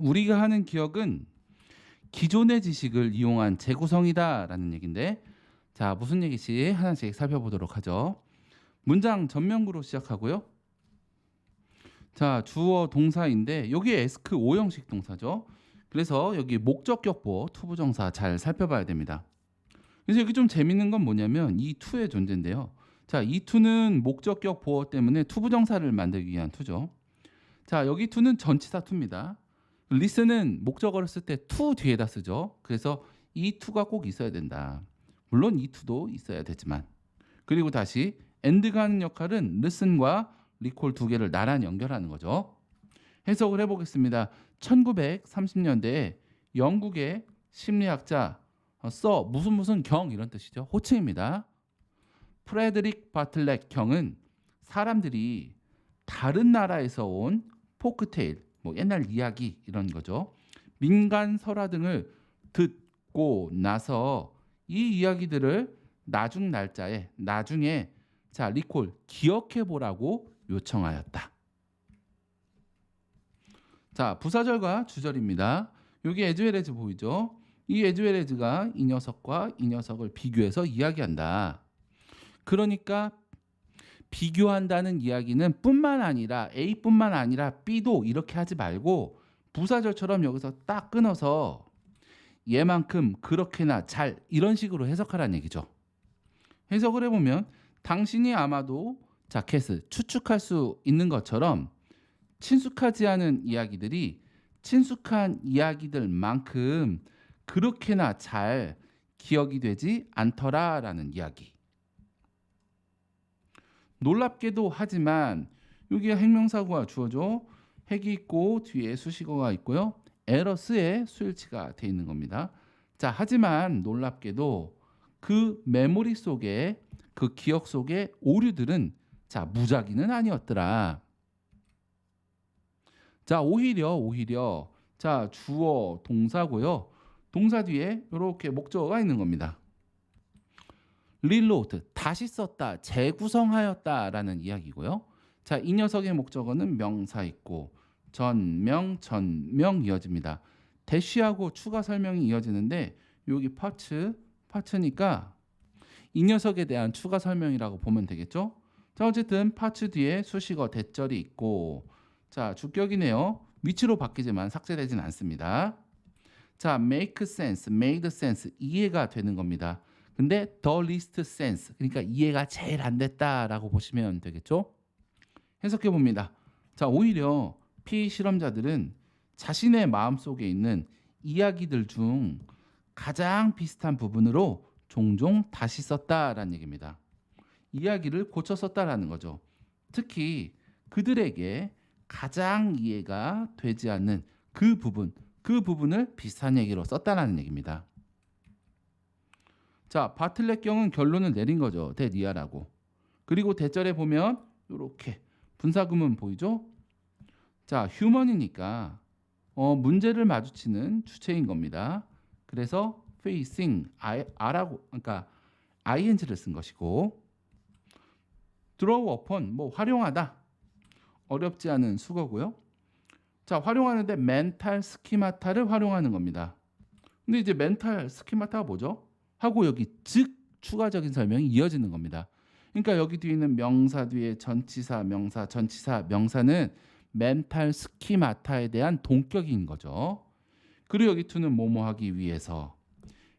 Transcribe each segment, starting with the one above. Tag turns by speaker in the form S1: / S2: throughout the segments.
S1: 우리가 하는 기억은 기존의 지식을 이용한 재구성이다라는 얘기인데, 자, 무슨 얘기인지 하나씩 살펴보도록 하죠. 문장 전면구로 시작하고요. 자, 주어 동사인데 여기 에스크 5형식 동사죠. 그래서 여기 목적격 보어 투부정사 잘 살펴봐야 됩니다. 그래서 여기 좀 재밌는 건 뭐냐면 이 to의 존재인데요. 자, 이 to는 목적격 보어 때문에 투부정사를 만들기 위한 to죠. 자, 여기 to는 전치사 to입니다. listen은 목적어를 쓸 때 to 뒤에다 쓰죠. 그래서 이 to가 꼭 있어야 된다. 물론 이 to도 있어야 되지만. 그리고 다시 and가 하는 역할은 listen과 recall 두 개를 나란히 연결하는 거죠. 해석을 해보겠습니다. 1930년대에 영국의 심리학자 써 무슨 경 이런 뜻이죠. 호칭입니다. 프레드릭 바틀렛 경은 사람들이 다른 나라에서 온 포크테일, 뭐 옛날 이야기 이런 거죠. 민간 설화 등을 듣고 나서 이 이야기들을 나중에 자 리콜 기억해 보라고 요청하였다. 자, 부사절과 주절입니다. 여기 에즈웰에즈 보이죠? 이 에즈웰에즈가 이 녀석과 이 녀석을 비교해서 이야기한다. 그러니까 비교한다는 이야기는 뿐만 아니라 A뿐만 아니라 B도 이렇게 하지 말고 부사절처럼 여기서 딱 끊어서 얘만큼 그렇게나 잘 이런 식으로 해석하라는 얘기죠. 해석을 해보면 당신이 아마도 자켓을 추측할 수 있는 것처럼 친숙하지 않은 이야기들이 친숙한 이야기들만큼 그렇게나 잘 기억이 되지 않더라라는 이야기. 놀랍게도 하지만 여기가 행명사구가 주어져 핵이 있고 뒤에 수식어가 있고요. 에러스에 수일치가 돼 있는 겁니다. 자, 하지만 놀랍게도 그 메모리 속에 그 기억 속의 오류들은 자 무작위는 아니었더라. 자, 오히려 자 주어 동사고요. 동사 뒤에 이렇게 목적어가 있는 겁니다. reload 다시 썼다, 재구성하였다라는 이야기고요. 자, 이 녀석의 목적어는 명사 있고 전명 이어집니다. 대쉬하고 추가 설명이 이어지는데 여기 파츠니까 이 녀석에 대한 추가 설명이라고 보면 되겠죠. 자, 어쨌든 파츠 뒤에 수식어 대절이 있고 자 주격이네요. 위치로 바뀌지만 삭제되진 않습니다. 자, make sense, made sense 이해가 되는 겁니다. 근데 the least sense 그러니까 이해가 제일 안 됐다라고 보시면 되겠죠. 해석해 봅니다. 자, 오히려 피실험자들은 자신의 마음속에 있는 이야기들 중 가장 비슷한 부분으로 종종 다시 썼다라는 얘기입니다. 이야기를 고쳐 썼다라는 거죠. 특히 그들에게 가장 이해가 되지 않는 그 부분을 비슷한 얘기로 썼다라는 얘기입니다. 자, 바틀렛 경은 결론을 내린 거죠. 대니아라고. 그리고 대절에 보면 이렇게 분사구문 보이죠? 자, 휴먼이니까 문제를 마주치는 주체인 겁니다. 그래서 facing R라고 그러니까 ing를 쓴 것이고 draw upon 뭐 활용하다 어렵지 않은 수거고요. 자, 활용하는데 멘탈 스키마타를 활용하는 겁니다. 근데 이제 멘탈 스키마타가 뭐죠? 하고 여기 즉 추가적인 설명이 이어지는 겁니다. 그러니까 여기 뒤에 있는 명사 뒤에 전치사 명사는 멘탈 스키마타에 대한 동격인 거죠. 그리고 여기 to는 뭐뭐 하기 위해서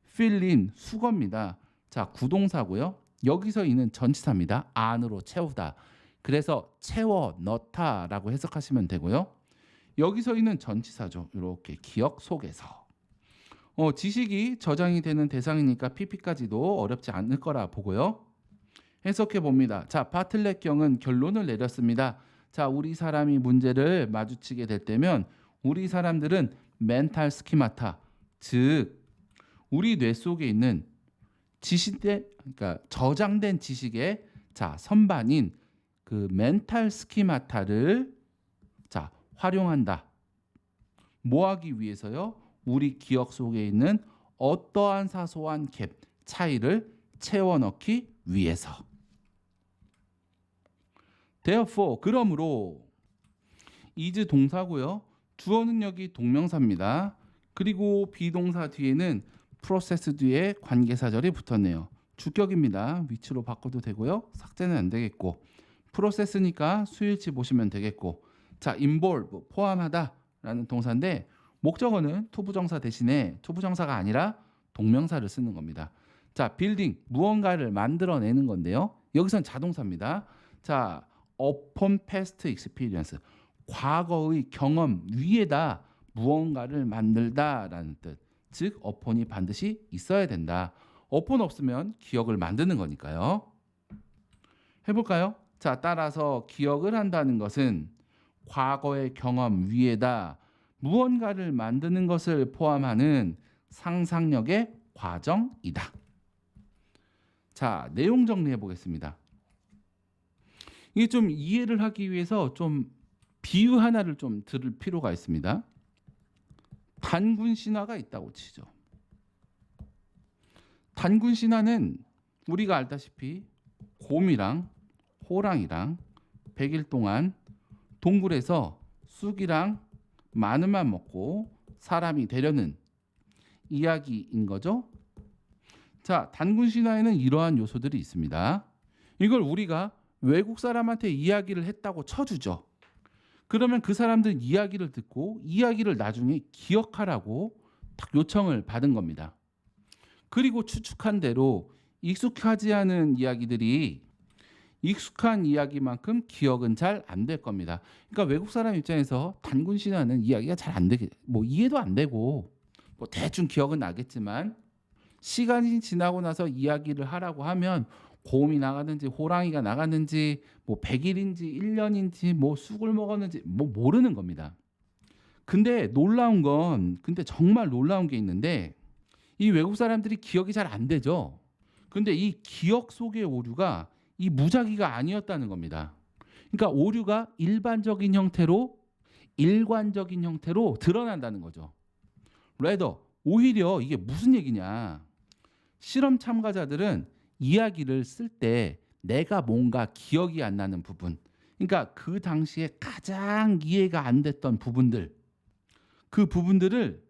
S1: fill in 수거입니다. 자, 구동사고요. 여기서 이는 전치사입니다. 안으로 채우다. 그래서 채워 넣다라고 해석하시면 되고요. 여기서 이는 전치사죠. 이렇게 기억 속에서. 지식이 저장이 되는 대상이니까 PP까지도 어렵지 않을 거라 보고요. 해석해 봅니다. 자, 바틀렛 경은 결론을 내렸습니다. 자, 우리 사람이 문제를 마주치게 될 때면 우리 사람들은 멘탈 스키마타, 즉 우리 뇌 속에 있는 그러니까 저장된 지식의 자 선반인 그 멘탈 스키마타를 자 활용한다. 뭐 하기 위해서요? 우리 기억 속에 있는 어떠한 사소한 갭 차이를 채워 넣기 위해서. Therefore 그러므로 is 동사고요. 주어는 여기 동명사입니다. 그리고 비동사 뒤에는 프로세스 뒤에 관계사절이 붙었네요. 주격입니다. 위치로 바꿔도 되고요. 삭제는 안 되겠고, 프로세스니까 수일치 보시면 되겠고, 자, involve 포함하다라는 동사인데 목적어는 투부정사 대신에 투부정사가 아니라 동명사를 쓰는 겁니다. 자, building 무언가를 만들어내는 건데요. 여기선 자동사입니다. 자, upon past experience 과거의 경험 위에다 무언가를 만들다라는 뜻. 즉 upon이 반드시 있어야 된다. upon 없으면 기억을 만드는 거니까요. 해볼까요? 자, 따라서 기억을 한다는 것은 과거의 경험 위에다 무언가를 만드는 것을 포함하는 상상력의 과정이다. 자, 내용 정리해 보겠습니다. 이게 좀 이해를 하기 위해서 좀 비유 하나를 좀 들을 필요가 있습니다. 단군 신화가 있다고 치죠. 단군 신화는 우리가 알다시피 곰이랑 호랑이랑 100일 동안 동굴에서 쑥이랑 마늘만 먹고 사람이 되려는 이야기인 거죠. 자, 단군 신화에는 이러한 요소들이 있습니다. 이걸 우리가 외국 사람한테 이야기를 했다고 쳐주죠. 그러면 그 사람들 이야기를 듣고 이야기를 나중에 기억하라고 딱 요청을 받은 겁니다. 그리고 추측한 대로 익숙하지 않은 이야기들이 익숙한 이야기만큼 기억은 잘 안 될 겁니다. 그러니까 외국 사람 입장에서 단군 신화는 이야기가 잘 안 되게 뭐 이해도 안 되고 뭐 대충 기억은 나겠지만 시간이 지나고 나서 이야기를 하라고 하면 곰이 나갔는지 호랑이가 나갔는지 뭐 100일인지 1년인지 뭐 쑥을 먹었는지 뭐 모르는 겁니다. 근데 정말 놀라운 게 있는데 이 외국 사람들이 기억이 잘 안 되죠. 근데 이 기억 속의 오류가 이 무작위가 아니었다는 겁니다. 그러니까 오류가 일관적인 형태로 드러난다는 거죠. 오히려 이게 무슨 얘기냐. 실험 참가자들은 이야기를 쓸 때 내가 뭔가 기억이 안 나는 부분, 그러니까 그 당시에 가장 이해가 안 됐던 부분들, 그 부분들을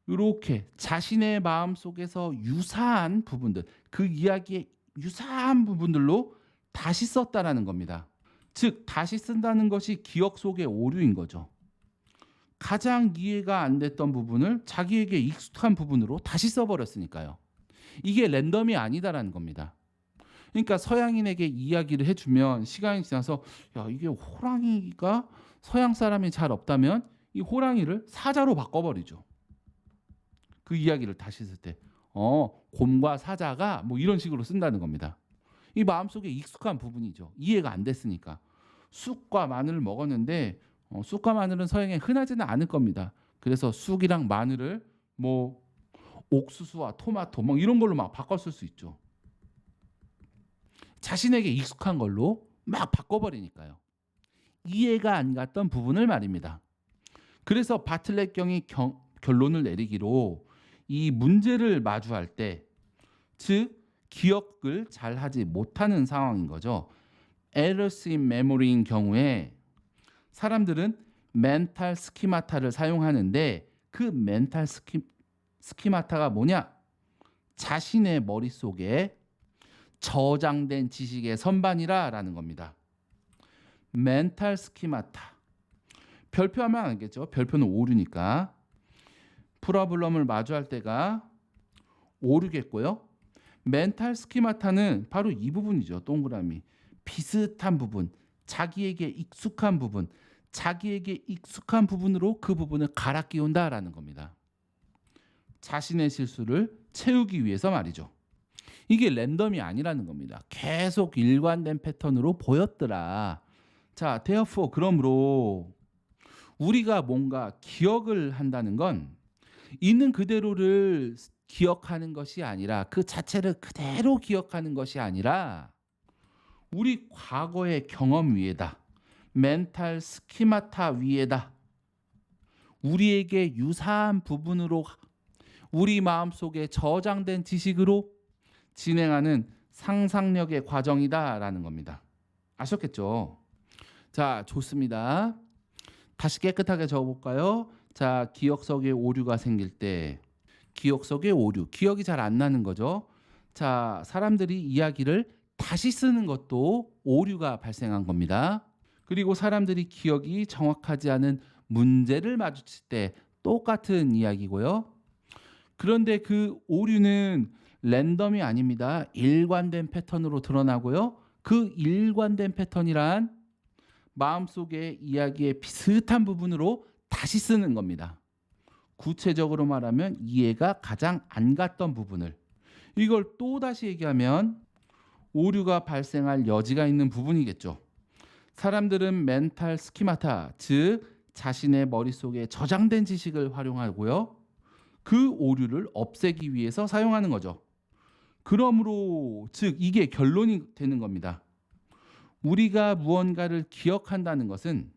S1: 이렇게 자신의 마음속에서 유사한 부분들, 그 이야기의 유사한 부분들로 다시 썼다라는 겁니다. 즉 다시 쓴다는 것이 기억 속의 오류인 거죠. 가장 이해가 안 됐던 부분을 자기에게 익숙한 부분으로 다시 써버렸으니까요. 이게 랜덤이 아니다라는 겁니다. 그러니까 서양인에게 이야기를 해주면 시간이 지나서 야, 이게 호랑이가 서양 사람이 잘 없다면 이 호랑이를 사자로 바꿔버리죠. 그 이야기를 다시 쓸 때 곰과 사자가 뭐 이런 식으로 쓴다는 겁니다. 이 마음속에 익숙한 부분이죠. 이해가 안 됐으니까. 쑥과 마늘을 먹었는데 쑥과 마늘은 서양에 흔하지는 않을 겁니다. 그래서 쑥이랑 마늘을 뭐 옥수수와 토마토 뭐 이런 걸로 막 바꿔 쓸 수 있죠. 자신에게 익숙한 걸로 막 바꿔버리니까요. 이해가 안 갔던 부분을 말입니다. 그래서 바틀렛 경이 결론을 내리기로 이 문제를 마주할 때, 즉 기억을 잘 하지 못하는 상황인 거죠. errors in memory인 경우에 사람들은 멘탈 스키마타를 사용하는데 그 멘탈 스키마타가 뭐냐? 자신의 머릿속에 저장된 지식의 선반이라는 겁니다. 멘탈 스키마타. 별표하면 알겠죠? 별표는 오류니까. 프로블럼을 마주할 때가 오류겠고요. 멘탈 스키마타는 바로 이 부분이죠. 동그라미. 비슷한 부분, 자기에게 익숙한 부분, 자기에게 익숙한 부분으로 그 부분을 갈아 끼운다라는 겁니다. 자신의 실수를 채우기 위해서 말이죠. 이게 랜덤이 아니라는 겁니다. 계속 일관된 패턴으로 보였더라. 자, therefore 그러므로 우리가 뭔가 기억을 한다는 건 있는 그대로를 기억하는 것이 아니라 그 자체를 그대로 기억하는 것이 아니라 우리 과거의 경험 위에다, 멘탈 스키마타 위에다, 우리에게 유사한 부분으로 우리 마음속에 저장된 지식으로 진행하는 상상력의 과정이다라는 겁니다. 아셨겠죠? 자, 좋습니다. 다시 깨끗하게 적어볼까요? 자, 기억 속에 오류가 생길 때, 기억 속에 오류, 기억이 잘 안 나는 거죠. 자, 사람들이 이야기를 다시 쓰는 것도 오류가 발생한 겁니다. 그리고 사람들이 기억이 정확하지 않은 문제를 마주칠 때 똑같은 이야기고요. 그런데 그 오류는 랜덤이 아닙니다. 일관된 패턴으로 드러나고요. 그 일관된 패턴이란 마음속의 이야기의 비슷한 부분으로 다시 쓰는 겁니다. 구체적으로 말하면 이해가 가장 안 갔던 부분을, 이걸 또 다시 얘기하면 오류가 발생할 여지가 있는 부분이겠죠. 사람들은 멘탈 스키마타, 즉 자신의 머릿속에 저장된 지식을 활용하고요. 그 오류를 없애기 위해서 사용하는 거죠. 그러므로 즉 이게 결론이 되는 겁니다. 우리가 무언가를 기억한다는 것은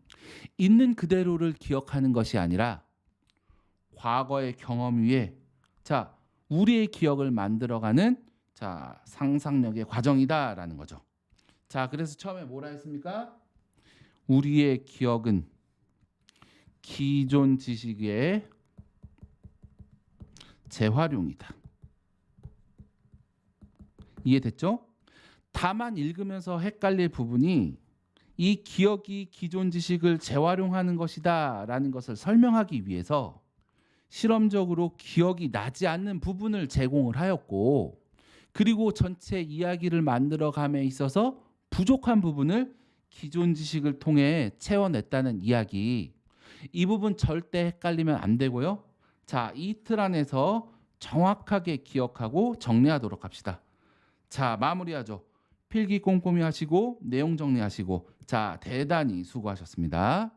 S1: 있는 그대로를 기억하는 것이 아니라 과거의 경험 위에 우리의 기억을 만들어가는 상상력의 과정이다라는 거죠. 자, 그래서 처음에 뭐라 했습니까? 우리의 기억은 기존 지식의 재활용이다. 이해됐죠? 다만 읽으면서 헷갈릴 부분이 이 기억이 기존 지식을 재활용하는 것이다 라는 것을 설명하기 위해서 실험적으로 기억이 나지 않는 부분을 제공을 하였고, 그리고 전체 이야기를 만들어감에 있어서 부족한 부분을 기존 지식을 통해 채워냈다는 이야기, 이 부분 절대 헷갈리면 안 되고요. 자, 이 틀 안에서 정확하게 기억하고 정리하도록 합시다. 자, 마무리하죠. 필기 꼼꼼히 하시고 내용 정리하시고, 자, 대단히 수고하셨습니다.